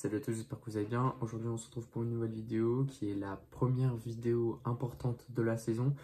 Salut à tous, j'espère que vous allez bien. Aujourd'hui on se retrouve pour une nouvelle vidéo qui est la première vidéo importante de la saison,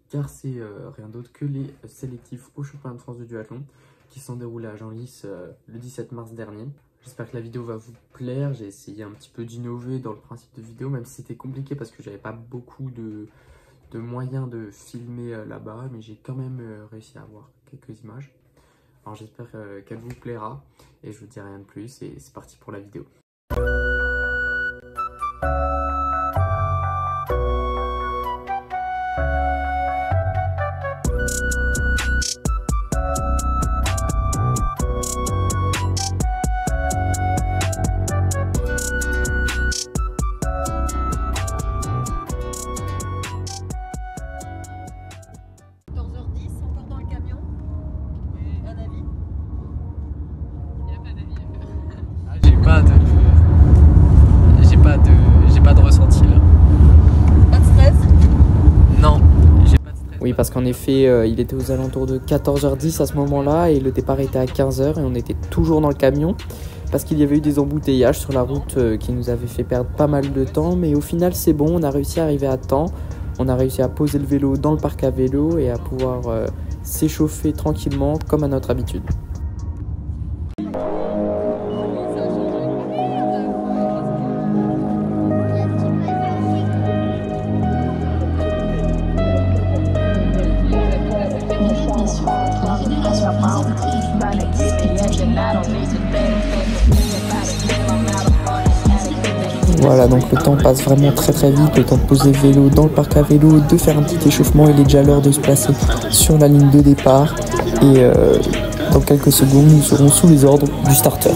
car c'est rien d'autre que les sélectifs au championnat de France de duathlon qui sont déroulés à Genlis le 17 mars dernier. J'espère que la vidéo va vous plaire. J'ai essayé un petit peu d'innover dans le principe de vidéo, même si c'était compliqué parce que j'avais pas beaucoup de moyens de filmer là-bas, mais j'ai quand même réussi à avoir quelques images. Alors j'espère qu'elle vous plaira et je vous dis rien de plus et c'est parti pour la vidéo. J'ai pas de ressenti là. Pas de stress? Non, j'ai pas de stress. Oui, parce qu'en effet, il était aux alentours de 14h10 à ce moment-là et le départ était à 15h et on était toujours dans le camion parce qu'il y avait eu des embouteillages sur la route qui nous avaient fait perdre pas mal de temps, mais au final c'est bon, on a réussi à arriver à temps, on a réussi à poser le vélo dans le parc à vélo et à pouvoir s'échauffer tranquillement comme à notre habitude. Voilà, donc le temps passe vraiment très vite, le temps de poser le vélo dans le parc à vélo, de faire un petit échauffement, il est déjà l'heure de se placer sur la ligne de départ et dans quelques secondes nous serons sous les ordres du starter.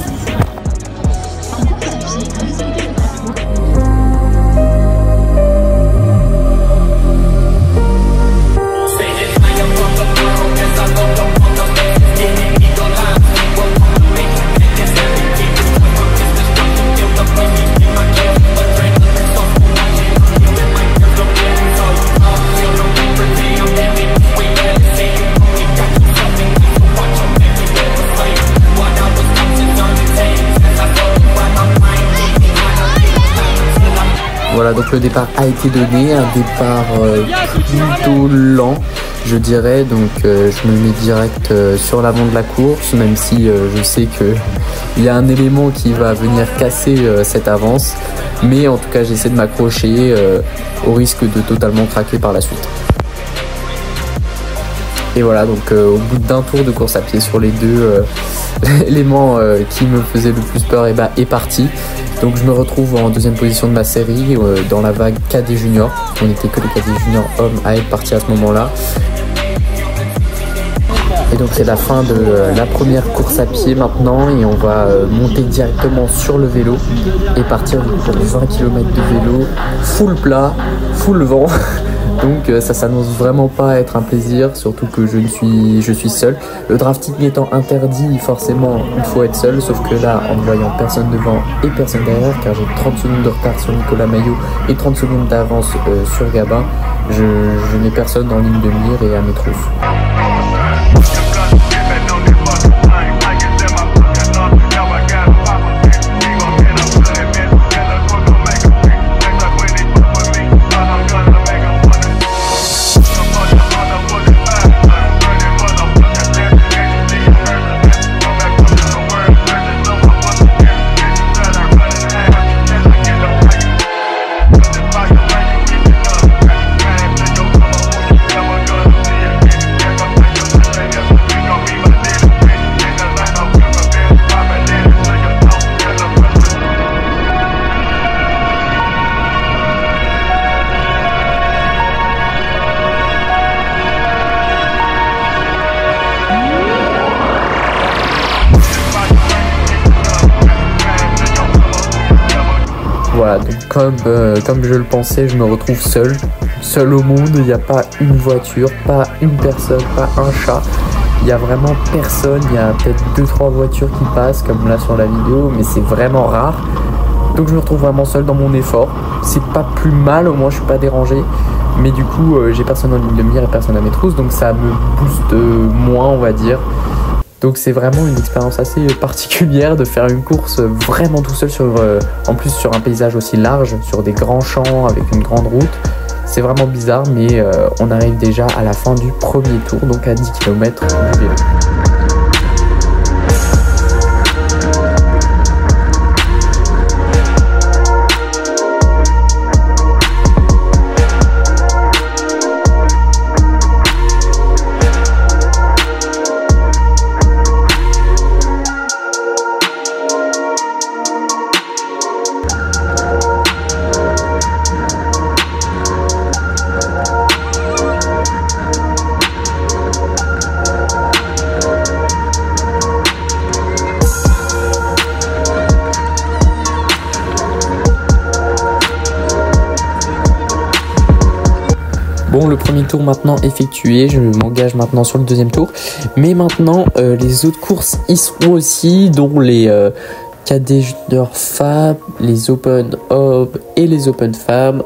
Voilà, donc le départ a été donné, un départ plutôt lent, je dirais, donc je me mets direct sur l'avant de la course, même si je sais qu'il y a un élément qui va venir casser cette avance, mais en tout cas j'essaie de m'accrocher au risque de totalement craquer par la suite. Et voilà, donc au bout d'un tour de course à pied sur les deux, l'élément qui me faisait le plus peur est parti. Donc je me retrouve en deuxième position de ma série dans la vague KD Junior. On n'était que les KD Junior hommes à être partis à ce moment-là. Et donc c'est la fin de la première course à pied maintenant et on va monter directement sur le vélo et partir pour 20 km de vélo, full plat, full vent. Donc ça s'annonce vraiment pas être un plaisir, surtout que je suis seul. Le drafting étant interdit, forcément il faut être seul, sauf que là en ne voyant personne devant et personne derrière, car j'ai 30 secondes de retard sur Nicolas Maillot et 30 secondes d'avance sur Gabin, je n'ai personne en ligne de mire et à mes trousses. Voilà, donc comme je le pensais, je me retrouve seul au monde. Il n'y a pas une voiture, pas une personne, pas un chat. Il n'y a vraiment personne. Il y a peut-être 2-3 voitures qui passent, comme là sur la vidéo, mais c'est vraiment rare. Donc je me retrouve vraiment seul dans mon effort. C'est pas plus mal, au moins je suis pas dérangé. Mais du coup, j'ai personne en ligne de mire et personne à mes trousses, donc ça me booste moins, on va dire. Donc c'est vraiment une expérience assez particulière de faire une course vraiment tout seul en plus sur un paysage aussi large, sur des grands champs avec une grande route. C'est vraiment bizarre, mais on arrive déjà à la fin du premier tour, donc à 10 km du vélo. Bon, le premier tour maintenant effectué, je m'engage maintenant sur le deuxième tour. Mais maintenant, les autres courses y seront aussi, dont les KD Junior Fab, les Open Hub et les Open Fab.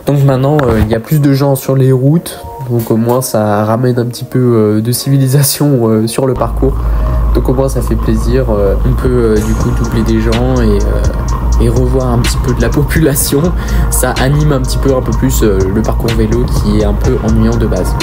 Donc maintenant, il y a plus de gens sur les routes. Donc au moins, ça ramène un petit peu de civilisation sur le parcours. Donc au moins, ça fait plaisir. On peut du coup doubler des gens et revoir un petit peu de la population. Ça anime un petit peu plus le parcours vélo qui est un peu ennuyant de base.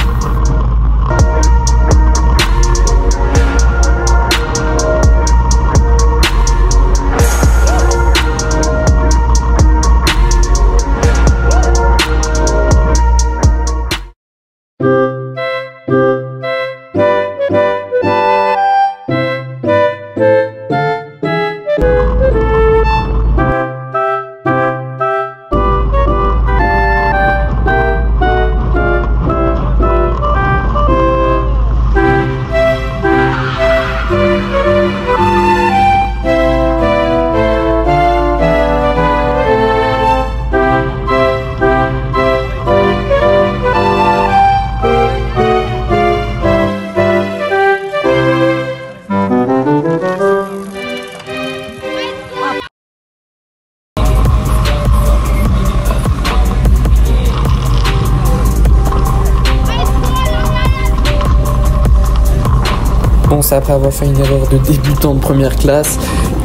Bon, c'est après avoir fait une erreur de débutant de première classe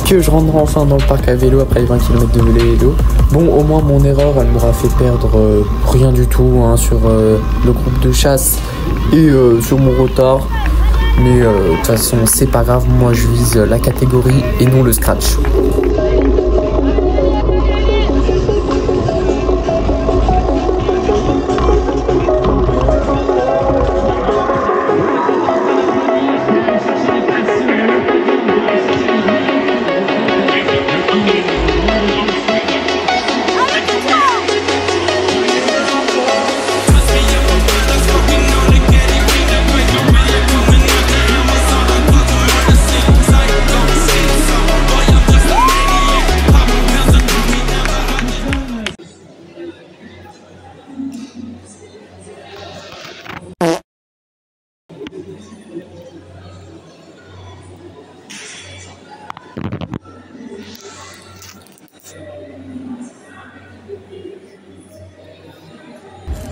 que je rentre enfin dans le parc à vélo après les 20 km de vélo. Bon, au moins mon erreur, elle m'aura fait perdre rien du tout sur le groupe de chasse et sur mon retard. Mais de toute façon, c'est pas grave, moi je vise la catégorie et non le scratch.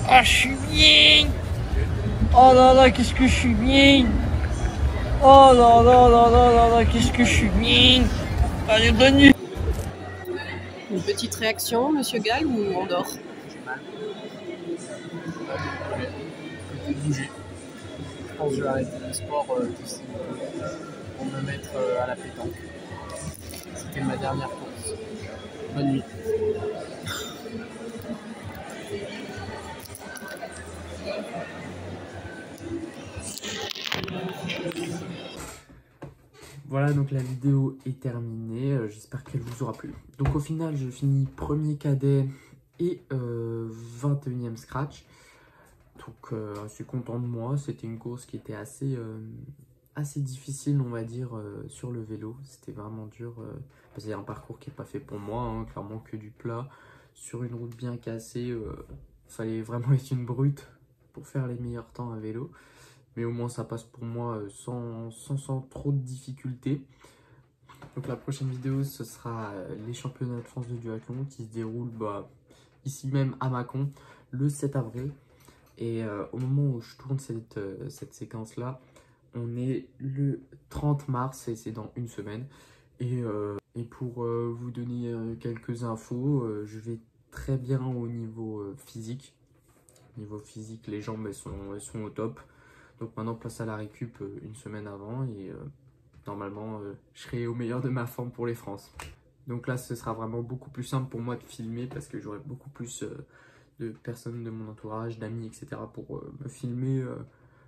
Ah, je suis bien. Oh là là, qu'est-ce que je suis bien. Oh là là là là là là, qu'est-ce que je suis bien. Allez, bonne nuit. Une petite réaction, monsieur Gall, ou on dort? Bouger. Je pense que je vais arrêter le sport d'ici pour me mettre à la pétanque. C'était ma dernière course. Bonne nuit. Voilà, donc la vidéo est terminée, j'espère qu'elle vous aura plu. Donc au final, je finis premier cadet et 21e scratch. Donc je suis content de moi, c'était une course qui était assez difficile, on va dire, sur le vélo. C'était vraiment dur, parce qu'il y a un parcours qui n'est pas fait pour moi, hein, clairement que du plat. Sur une route bien cassée, fallait vraiment être une brute pour faire les meilleurs temps à vélo. Mais au moins ça passe pour moi sans trop de difficultés. Donc la prochaine vidéo, ce sera les championnats de France de duathlon qui se déroulent ici même à Mâcon le 7 avril. Et au moment où je tourne cette séquence là, On est le 30 mars et c'est dans une semaine. Et pour vous donner quelques infos, je vais très bien au niveau physique. Niveau physique, les jambes elles sont au top. Donc maintenant place à la récup une semaine avant et normalement je serai au meilleur de ma forme pour les France. Donc là ce sera vraiment beaucoup plus simple pour moi de filmer parce que j'aurai beaucoup plus de personnes de mon entourage, d'amis, etc. pour me filmer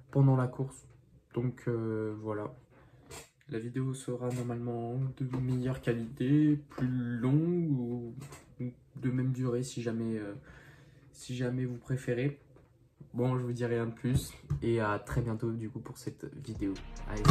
pendant la course. Donc voilà. La vidéo sera normalement de meilleure qualité, plus longue ou de même durée si jamais vous préférez. Bon, je vous dis rien de plus et à très bientôt du coup pour cette vidéo. Allez.